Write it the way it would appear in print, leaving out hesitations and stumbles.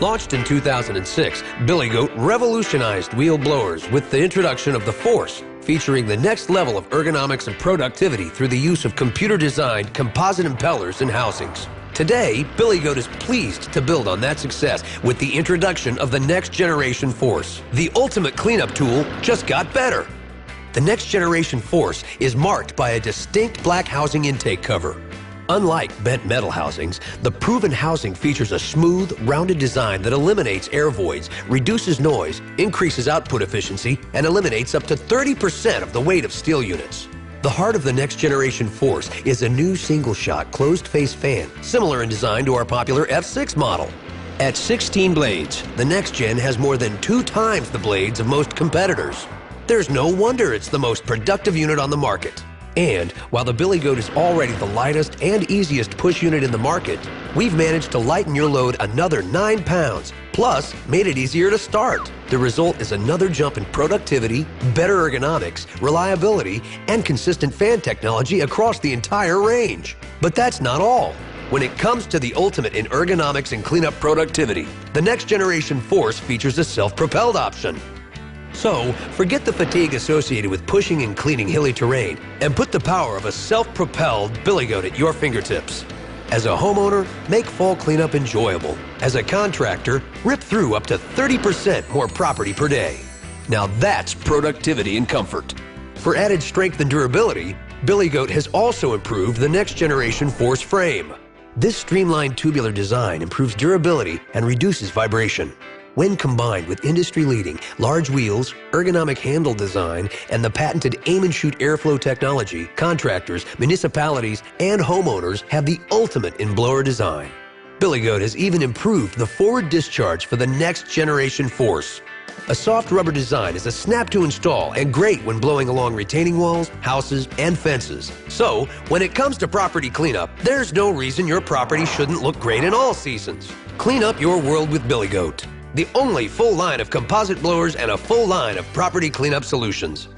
Launched in 2006, Billy Goat revolutionized wheel blowers with the introduction of the Force, featuring the next level of ergonomics and productivity through the use of computer-designed composite impellers and housings. Today, Billy Goat is pleased to build on that success with the introduction of the next generation Force. The ultimate cleanup tool just got better. The next generation Force is marked by a distinct black housing intake cover. Unlike bent metal housings, the proven housing features a smooth, rounded design that eliminates air voids, reduces noise, increases output efficiency, and eliminates up to 30% of the weight of steel units. The heart of the next generation Force is a new single-shot closed-face fan, similar in design to our popular F6 model. At 16 blades, the next gen has more than 2 times the blades of most competitors. There's no wonder it's the most productive unit on the market. And while the Billy Goat is already the lightest and easiest push unit in the market, we've managed to lighten your load another 9 pounds, plus made it easier to start. The result is another jump in productivity, better ergonomics, reliability, and consistent fan technology across the entire range. But that's not all. When it comes to the ultimate in ergonomics and cleanup productivity, the next generation Force features a self-propelled option. So, forget the fatigue associated with pushing and cleaning hilly terrain and put the power of a self-propelled Billy Goat at your fingertips. As a homeowner, make fall cleanup enjoyable. As a contractor, rip through up to 30% more property per day. Now that's productivity and comfort. For added strength and durability, Billy Goat has also improved the next generation Force frame. This streamlined tubular design improves durability and reduces vibration. When combined with industry-leading large wheels, ergonomic handle design, and the patented aim and shoot airflow technology, contractors, municipalities, and homeowners have the ultimate in blower design. Billy Goat has even improved the forward discharge for the next generation Force. A soft rubber design is a snap to install and great when blowing along retaining walls, houses, and fences. So, when it comes to property cleanup, there's no reason your property shouldn't look great in all seasons. Clean up your world with Billy Goat, the only full line of composite blowers and a full line of property cleanup solutions.